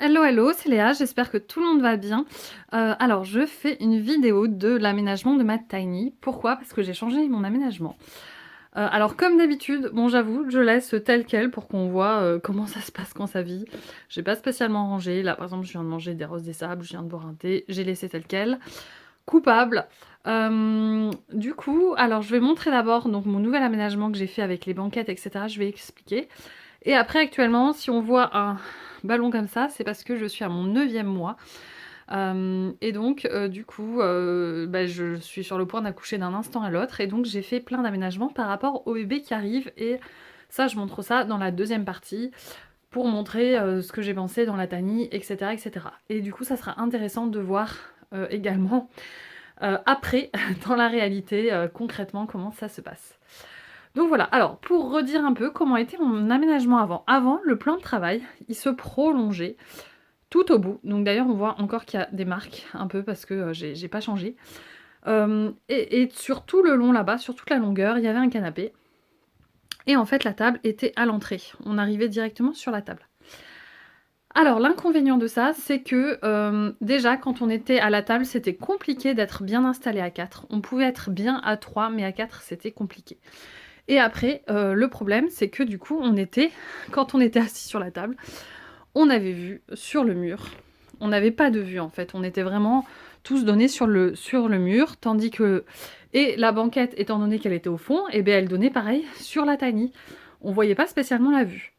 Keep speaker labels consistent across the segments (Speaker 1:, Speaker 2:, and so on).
Speaker 1: Hello, hello, c'est Léa, j'espère que tout le monde va bien. Alors, je fais une vidéo de l'aménagement de ma tiny. Pourquoi? Parce que j'ai changé mon aménagement. Alors, comme d'habitude, bon, j'avoue, je laisse tel quel pour qu'on voit comment ça se passe quand ça vit. J'ai pas spécialement rangé. Là, par exemple, je viens de manger des roses des sables, je viens de boire un thé, j'ai laissé tel quel. Coupable. Du coup, alors, je vais montrer d'abord donc mon nouvel aménagement que j'ai fait avec les banquettes, etc. Je vais expliquer. Et après, actuellement, si on voit un ballon comme ça, c'est parce que je suis à mon 9e mois. Et donc, du coup, bah, je suis sur le point d'accoucher d'un instant à l'autre. Et donc, j'ai fait plein d'aménagements par rapport au bébé qui arrive. Et ça, je montre ça dans la deuxième partie pour montrer ce que j'ai pensé dans la tiny, etc., etc. Et du coup, ça sera intéressant de voir également après, dans la réalité, concrètement, comment ça se passe. Donc voilà, alors pour redire un peu comment était mon aménagement avant. Avant, le plan de travail, il se prolongeait tout au bout. Donc d'ailleurs, on voit encore qu'il y a des marques un peu parce que j'ai pas changé. Et sur tout le long là-bas, sur toute la longueur, il y avait un canapé. Et en fait, la table était à l'entrée. On arrivait directement sur la table. Alors l'inconvénient de ça, c'est que déjà quand on était à la table, c'était compliqué d'être bien installé à 4. On pouvait être bien à 3, mais à 4, c'était compliqué. Et après, le problème, c'est que du coup, quand on était assis sur la table, on avait vue sur le mur. On n'avait pas de vue en fait, on était vraiment tous donnés sur le mur, tandis que et la banquette, étant donné qu'elle était au fond, et bien elle donnait pareil sur la tiny. On voyait pas spécialement la vue.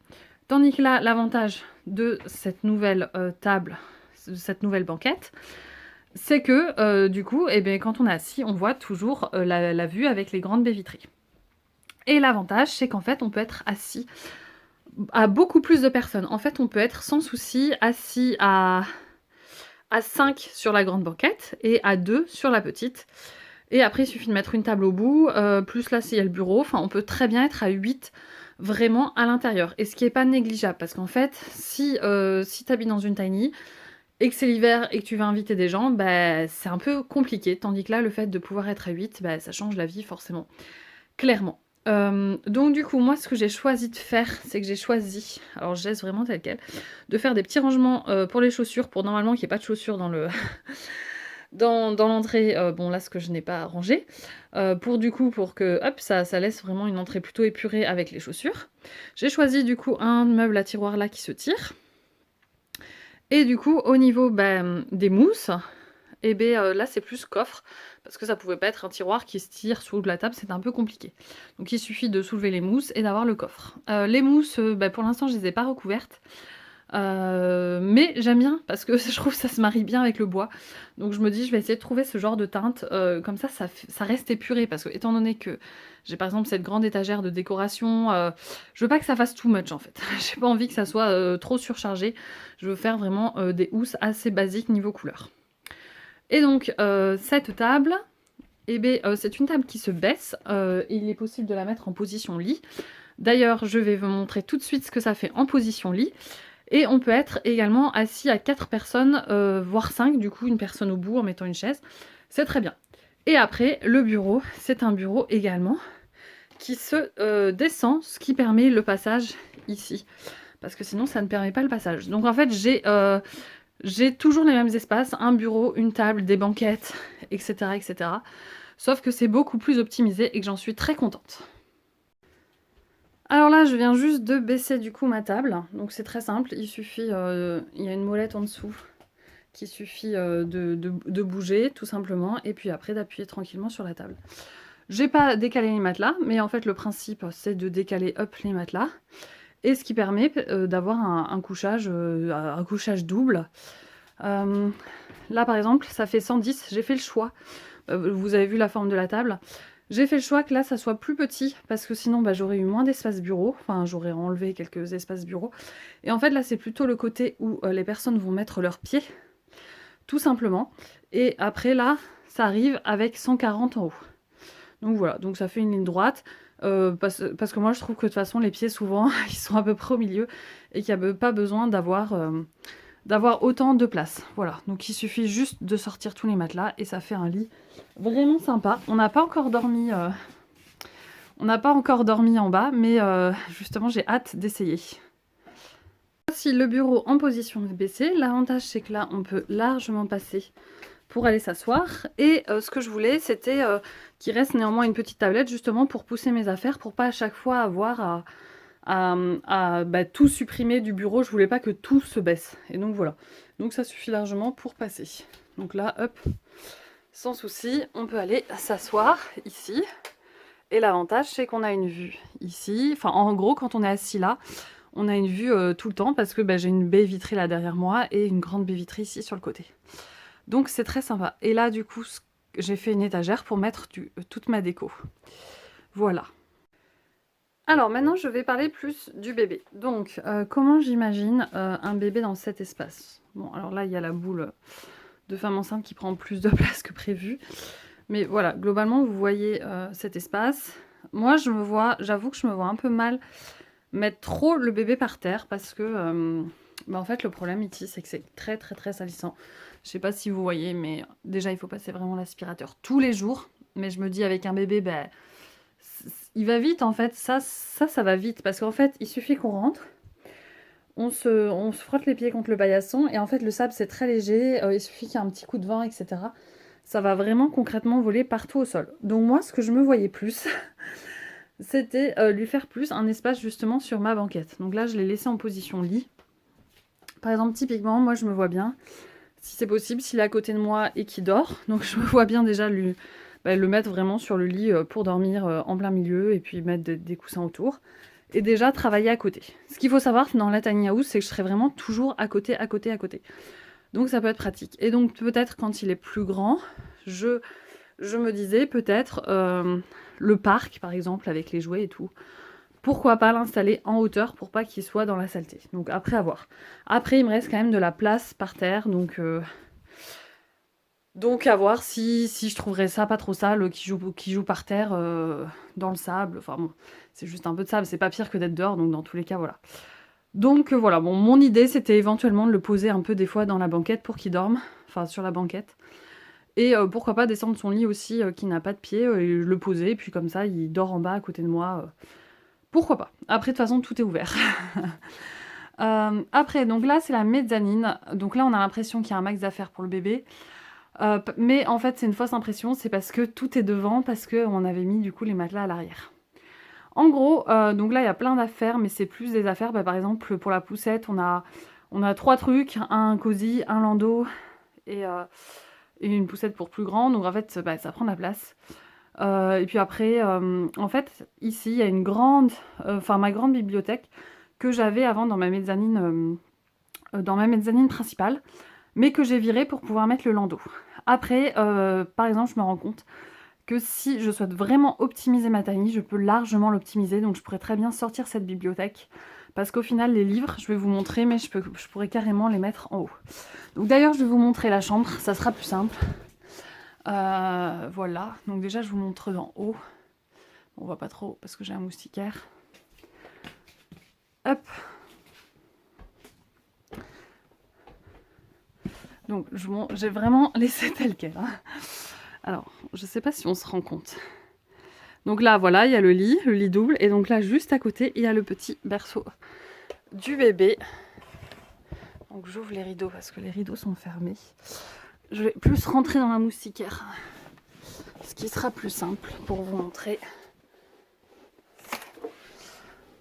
Speaker 1: Tandis que là, l'avantage de cette nouvelle table, de cette nouvelle banquette, c'est que du coup, et bien, quand on est assis, on voit toujours la vue avec les grandes baies vitrées. Et l'avantage, c'est qu'en fait, on peut être assis à beaucoup plus de personnes. En fait, on peut être sans souci assis à 5 sur la grande banquette et à 2 sur la petite. Et après, il suffit de mettre une table au bout, plus là, s'il y a le bureau. Enfin, on peut très bien être à 8 vraiment à l'intérieur. Et ce qui n'est pas négligeable, parce qu'en fait, si tu habites dans une tiny et que c'est l'hiver et que tu vas inviter des gens, bah, c'est un peu compliqué. Tandis que là, le fait de pouvoir être à 8, bah, ça change la vie forcément. Clairement. Donc du coup, moi, ce que j'ai choisi de faire, c'est que j'ai choisi, alors je laisse vraiment tel quel, de faire des petits rangements pour les chaussures, pour normalement qu'il n'y ait pas de chaussures dans le dans l'entrée. Bon, là, ce que je n'ai pas rangé, pour que, hop, ça laisse vraiment une entrée plutôt épurée avec les chaussures. J'ai choisi du coup un meuble à tiroir là qui se tire. Et du coup, au niveau des mousses, et bien là c'est plus coffre, parce que ça pouvait pas être un tiroir qui se tire sous la table, c'est un peu compliqué. Donc il suffit de soulever les mousses et d'avoir le coffre. Les mousses, pour l'instant je les ai pas recouvertes, mais j'aime bien, parce que je trouve que ça se marie bien avec le bois. Donc je me dis je vais essayer de trouver ce genre de teinte, comme ça reste épuré, parce que étant donné que j'ai par exemple cette grande étagère de décoration, je veux pas que ça fasse too much en fait. J'ai pas envie que ça soit trop surchargé, je veux faire vraiment des housses assez basiques niveau couleur. Et donc, cette table, eh bien, c'est une table qui se baisse. Il est possible de la mettre en position lit. D'ailleurs, je vais vous montrer tout de suite ce que ça fait en position lit. Et on peut être également assis à 4 personnes, voire 5, du coup, une personne au bout en mettant une chaise. C'est très bien. Et après, le bureau, c'est un bureau également qui se descend, ce qui permet le passage ici. Parce que sinon, ça ne permet pas le passage. Donc en fait, j'ai toujours les mêmes espaces, un bureau, une table, des banquettes, etc. etc. Sauf que c'est beaucoup plus optimisé et que j'en suis très contente. Alors là, je viens juste de baisser du coup ma table. Donc c'est très simple, il suffit, il y a une molette en dessous qu'il suffit de bouger tout simplement, et puis après d'appuyer tranquillement sur la table. J'ai pas décalé les matelas, mais en fait le principe c'est de décaler hop les matelas. Et ce qui permet d'avoir un couchage double. Là par exemple, ça fait 110, j'ai fait le choix. Vous avez vu la forme de la table. J'ai fait le choix que là ça soit plus petit, parce que sinon j'aurais eu moins d'espace bureau, enfin j'aurais enlevé quelques espaces bureau. Et en fait là c'est plutôt le côté où les personnes vont mettre leurs pieds, tout simplement. Et après là, ça arrive avec 140 en haut. Donc voilà, donc ça fait une ligne droite. Parce que moi je trouve que de toute façon les pieds souvent ils sont à peu près au milieu et qu'il n'y a pas besoin d'avoir autant de place. Voilà, donc il suffit juste de sortir tous les matelas et ça fait un lit vraiment sympa. On n'a pas encore dormi en bas, mais justement j'ai hâte d'essayer. Si le bureau en position baissée, l'avantage c'est que là on peut largement passer pour aller s'asseoir. Et ce que je voulais, c'était qu'il reste néanmoins une petite tablette justement pour pousser mes affaires, pour pas à chaque fois avoir à tout supprimer du bureau. Je voulais pas que tout se baisse. Et donc voilà. Donc ça suffit largement pour passer. Donc là, hop, sans souci, on peut aller s'asseoir ici. Et l'avantage, c'est qu'on a une vue ici. Enfin, en gros, quand on est assis là, on a une vue tout le temps parce que j'ai une baie vitrée là derrière moi et une grande baie vitrée ici sur le côté. Donc c'est très sympa. Et là, du coup, j'ai fait une étagère pour mettre toute ma déco. Voilà. Alors maintenant, je vais parler plus du bébé. Donc, comment j'imagine un bébé dans cet espace? Bon, alors là, il y a la boule de femme enceinte qui prend plus de place que prévu. Mais voilà, globalement, vous voyez cet espace. Moi, j'avoue que je me vois un peu mal mettre trop le bébé par terre parce que, en fait, le problème ici, c'est que c'est très, très, très salissant. Je sais pas si vous voyez, mais déjà, il faut passer vraiment l'aspirateur tous les jours. Mais je me dis, avec un bébé, il va vite, en fait. Ça va vite. Parce qu'en fait, il suffit qu'on rentre, on se frotte les pieds contre le paillasson, et en fait, le sable, c'est très léger. Il suffit qu'il y ait un petit coup de vent, etc. Ça va vraiment concrètement voler partout au sol. Donc moi, ce que je me voyais plus, c'était lui faire plus un espace justement sur ma banquette. Donc là, je l'ai laissé en position lit. Par exemple, typiquement, moi, je me vois bien, si c'est possible, s'il est à côté de moi et qu'il dort, donc je me vois bien déjà le mettre vraiment sur le lit pour dormir en plein milieu, et puis mettre des coussins autour. Et déjà travailler à côté. Ce qu'il faut savoir dans la tiny house, c'est que je serai vraiment toujours à côté, à côté, à côté. Donc ça peut être pratique. Et donc peut-être quand il est plus grand, je me disais peut-être le parc par exemple avec les jouets et tout. Pourquoi pas l'installer en hauteur pour pas qu'il soit dans la saleté. Donc après à voir. Après il me reste quand même de la place par terre, donc à voir si je trouverais ça pas trop sale, qui joue par terre dans le sable. Enfin bon, c'est juste un peu de sable, c'est pas pire que d'être dehors, donc dans tous les cas voilà. Donc voilà, bon, mon idée c'était éventuellement de le poser un peu des fois dans la banquette pour qu'il dorme, enfin sur la banquette. Et pourquoi pas descendre son lit aussi qui n'a pas de pied, et le poser, et puis comme ça il dort en bas à côté de moi. Pourquoi pas? Après de toute façon tout est ouvert. Après, donc là c'est la mezzanine, donc là on a l'impression qu'il y a un max d'affaires pour le bébé. Mais en fait c'est une fausse impression, c'est parce que tout est devant, parce qu'on avait mis du coup les matelas à l'arrière. En gros, donc là, il y a plein d'affaires, mais c'est plus des affaires, par exemple, pour la poussette, on a 3 trucs, un cosy, un landau et une poussette pour plus grand, donc en fait, ça prend de la place. Et puis après, en fait, ici, il y a une grande, ma grande bibliothèque que j'avais avant dans ma mezzanine principale, mais que j'ai virée pour pouvoir mettre le landau. Après, par exemple, je me rends compte que si je souhaite vraiment optimiser ma tiny, je peux largement l'optimiser, donc je pourrais très bien sortir cette bibliothèque, parce qu'au final, les livres, je vais vous montrer, mais je pourrais carrément les mettre en haut. Donc d'ailleurs, je vais vous montrer la chambre, ça sera plus simple. Voilà, donc déjà, je vous montre d'en haut. On voit pas trop, parce que j'ai un moustiquaire. Hop. Donc, j'ai vraiment laissé tel quel. Hein. Alors, je sais pas si on se rend compte. Donc là, voilà, il y a le lit double. Et donc là, juste à côté, il y a le petit berceau du bébé. Donc j'ouvre les rideaux parce que les rideaux sont fermés. Je vais plus rentrer dans la moustiquaire. Ce qui sera plus simple pour vous montrer.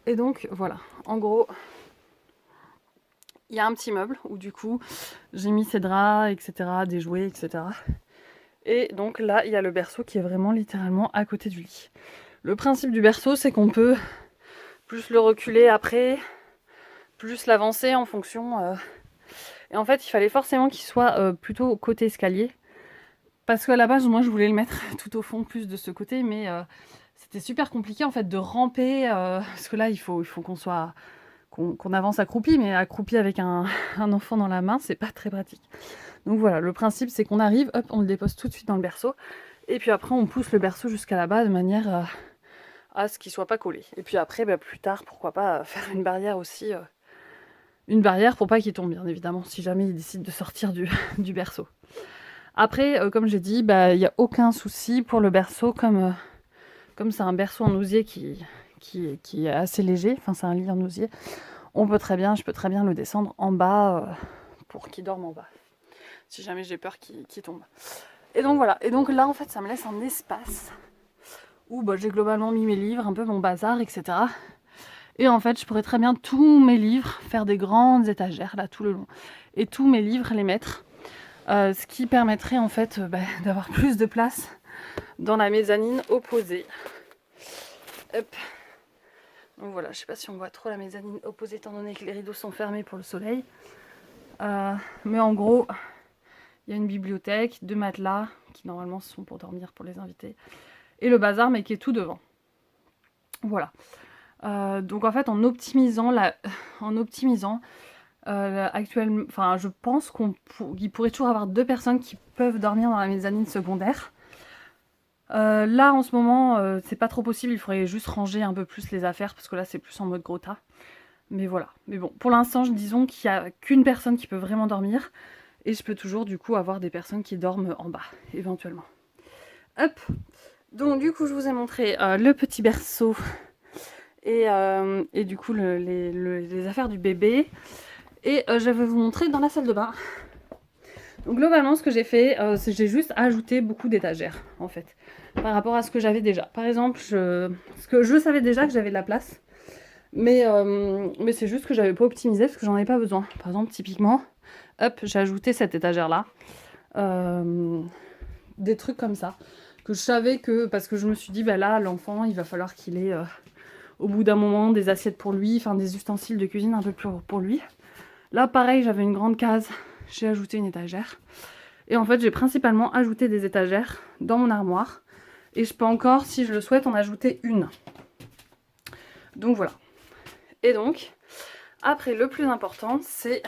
Speaker 1: Et donc, voilà. En gros, il y a un petit meuble où du coup, j'ai mis ces draps, etc., des jouets, etc. Et donc là, il y a le berceau qui est vraiment littéralement à côté du lit. Le principe du berceau, c'est qu'on peut plus le reculer après, plus l'avancer en fonction. Et en fait, il fallait forcément qu'il soit plutôt côté escalier. Parce qu'à la base, moi, je voulais le mettre tout au fond, plus de ce côté. Mais c'était super compliqué, en fait, de ramper. Parce que là, il faut qu'on avance accroupi. Mais accroupi avec un enfant dans la main, c'est pas très pratique. Donc voilà, le principe, c'est qu'on arrive, hop, on le dépose tout de suite dans le berceau. Et puis après, on pousse le berceau jusqu'à là-bas de manière à ce qu'il soit pas collé. Et puis après, plus tard, pourquoi pas faire une barrière aussi. Une barrière pour pas qu'il tombe, bien évidemment, si jamais il décide de sortir du berceau. Après, comme j'ai dit, il n'y a aucun souci pour le berceau, comme c'est un berceau en osier qui est assez léger, enfin c'est un lit en osier, je peux très bien le descendre en bas pour qu'il dorme en bas. Si jamais j'ai peur qu'il tombe. Et donc voilà, et donc là en fait ça me laisse un espace où j'ai globalement mis mes livres, un peu mon bazar, etc. Et en fait je pourrais très bien tous mes livres faire des grandes étagères là tout le long. Et tous mes livres les mettre. Ce qui permettrait en fait d'avoir plus de place dans la mezzanine opposée. Hop. Donc voilà, je sais pas si on voit trop la mezzanine opposée étant donné que les rideaux sont fermés pour le soleil. Mais en gros, il y a une bibliothèque, 2 matelas qui normalement sont pour dormir pour les invités. Et le bazar mais qui est tout devant. Voilà. Donc en fait en optimisant actuellement, enfin je pense qu'il pourrait toujours avoir 2 personnes qui peuvent dormir dans la mezzanine secondaire. Là en ce moment c'est pas trop possible, il faudrait juste ranger un peu plus les affaires parce que là c'est plus en mode gros tas. Mais voilà, mais bon, pour l'instant disons qu'il n'y a qu'une personne qui peut vraiment dormir et je peux toujours du coup avoir des personnes qui dorment en bas éventuellement. Hop. Donc du coup je vous ai montré le petit berceau et du coup les affaires du bébé et je vais vous montrer dans la salle de bain. Donc globalement ce que j'ai fait c'est que j'ai juste ajouté beaucoup d'étagères en fait par rapport à ce que j'avais déjà. Par exemple parce que je savais déjà que j'avais de la place mais c'est juste que j'avais pas optimisé parce que j'en avais pas besoin. Par exemple typiquement hop j'ai ajouté cette étagère là des trucs comme ça que je savais que parce que je me suis dit là l'enfant il va falloir qu'il ait au bout d'un moment des assiettes pour lui, enfin des ustensiles de cuisine un peu plus pour lui. Là pareil j'avais une grande case, j'ai ajouté une étagère. Et en fait j'ai principalement ajouté des étagères dans mon armoire. Et je peux encore, si je le souhaite, en ajouter une. Donc voilà. Et donc, après le plus important, c'est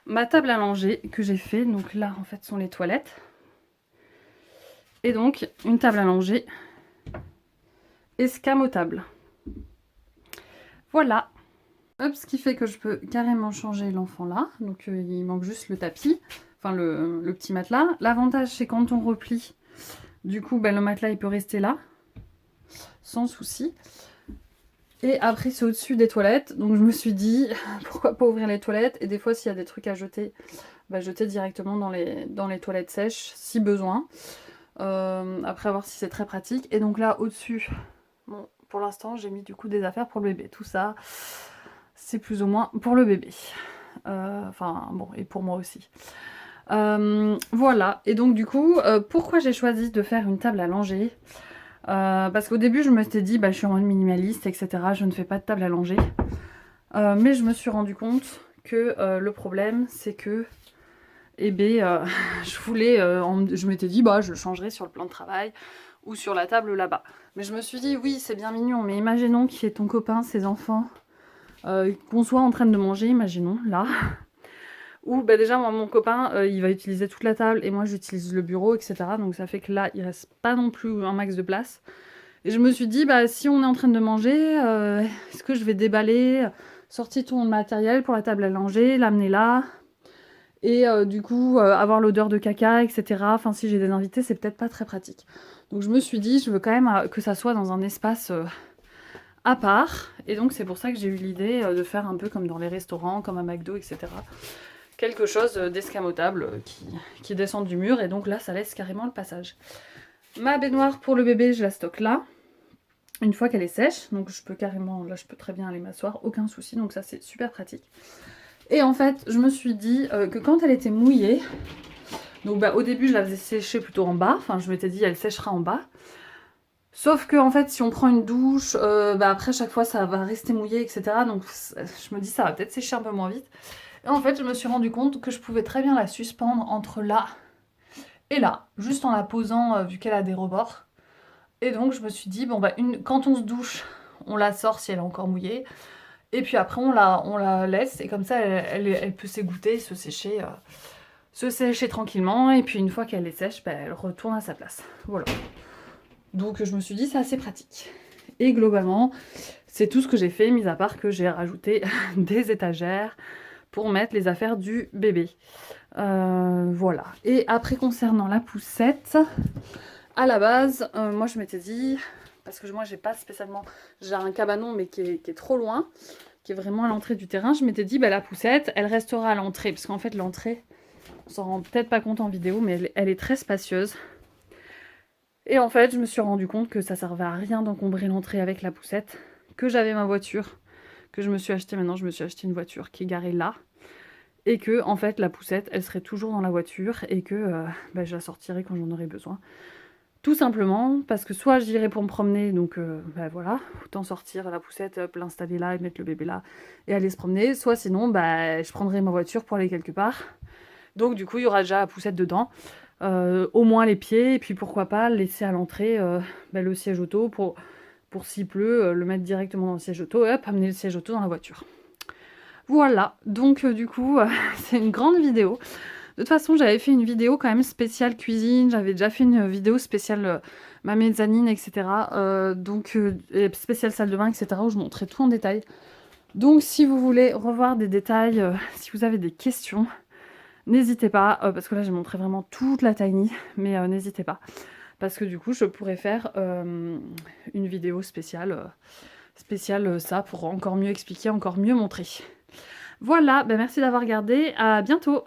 Speaker 1: ma table à langer que j'ai fait. Donc là en fait sont les toilettes. Et donc une table à langer escamotable. Voilà. Hop, ce qui fait que je peux carrément changer l'enfant là. Donc il manque juste le tapis, enfin le petit matelas. L'avantage c'est quand on replie, du coup le matelas il peut rester là, sans souci. Et après c'est au-dessus des toilettes. Donc je me suis dit, pourquoi pas ouvrir les toilettes. Et des fois s'il y a des trucs à jeter, jeter directement dans les toilettes sèches, si besoin. Après à voir si c'est très pratique. Et donc là au-dessus, bon pour l'instant j'ai mis du coup des affaires pour le bébé. Tout ça... c'est plus ou moins pour le bébé. Enfin, bon, et pour moi aussi. Voilà, et donc du coup, pourquoi j'ai choisi de faire une table à langer parce qu'au début, je me suis dit, je suis en mode minimaliste, etc. Je ne fais pas de table à langer. Mais je me suis rendu compte que le problème, c'est que je m'étais dit, je le changerai sur le plan de travail ou sur la table là-bas. Mais je me suis dit, oui, c'est bien mignon, mais imaginons qu'il y ait ton copain, ses enfants... qu'on soit en train de manger, imaginons, là, ou déjà moi, mon copain, il va utiliser toute la table et moi j'utilise le bureau, etc. Donc ça fait que là, il reste pas non plus un max de place. Et je me suis dit, si on est en train de manger, est-ce que je vais déballer, sortir tout mon matériel pour la table à langer, l'amener là, et du coup avoir l'odeur de caca, etc. Enfin, si j'ai des invités, c'est peut-être pas très pratique. Donc je me suis dit, je veux quand même que ça soit dans un espace... à part, et donc c'est pour ça que j'ai eu l'idée de faire un peu comme dans les restaurants, comme à McDo, etc. Quelque chose d'escamotable qui descend du mur, et donc là ça laisse carrément le passage. Ma baignoire pour le bébé, je la stocke là, une fois qu'elle est sèche, donc je peux carrément, là je peux très bien aller m'asseoir, aucun souci, donc ça c'est super pratique. Et en fait, je me suis dit que quand elle était mouillée, donc au début je la faisais sécher plutôt en bas, enfin je m'étais dit elle séchera en bas, sauf que en fait si on prend une douche, après chaque fois ça va rester mouillé, etc. Donc je me dis ça va peut-être sécher un peu moins vite. Et en fait je me suis rendu compte que je pouvais très bien la suspendre entre là et là, juste en la posant vu qu'elle a des rebords. Et donc je me suis dit quand on se douche, on la sort si elle est encore mouillée. Et puis après on la laisse et comme ça elle peut s'égoutter, se sécher tranquillement. Et puis une fois qu'elle est sèche, elle retourne à sa place. Voilà. Donc je me suis dit c'est assez pratique. Et globalement, c'est tout ce que j'ai fait, mis à part que j'ai rajouté des étagères pour mettre les affaires du bébé. Voilà. Et après concernant la poussette, à la base, moi je m'étais dit, parce que moi j'ai pas spécialement, j'ai un cabanon mais qui est trop loin. qui est vraiment à l'entrée du terrain, je m'étais dit, bah, la poussette, elle restera à l'entrée, parce qu'en fait, l'entrée, on s'en rend peut-être pas compte en vidéo, mais elle est très spacieuse. Et en fait, je me suis rendu compte que ça servait à rien d'encombrer l'entrée avec la poussette, que j'avais ma voiture, que je me suis acheté maintenant, je me suis acheté une voiture qui est garée là, et que, en fait, la poussette, elle serait toujours dans la voiture, et que bah, je la sortirai quand j'en aurai besoin. Tout simplement parce que soit j'irai pour me promener, donc bah voilà, autant sortir la poussette, hop, l'installer là et mettre le bébé là et aller se promener, soit sinon bah, je prendrai ma voiture pour aller quelque part. Donc du coup il y aura déjà la poussette dedans, au moins les pieds, et puis pourquoi pas laisser à l'entrée bah, le siège auto pour s'il pleut, le mettre directement dans le siège auto et hop, amener le siège auto dans la voiture. Voilà, donc du coup c'est une grande vidéo. De toute façon, j'avais fait une vidéo quand même spéciale cuisine, j'avais déjà fait une vidéo spéciale ma mezzanine, etc. Spéciale salle de bain, etc. où je montrais tout en détail. Donc si vous voulez revoir des détails, si vous avez des questions, n'hésitez pas, parce que là j'ai montré vraiment toute la tiny, mais n'hésitez pas. Parce que du coup, je pourrais faire une vidéo spéciale, ça, pour encore mieux expliquer, encore mieux montrer. Voilà, bah merci d'avoir regardé, à bientôt!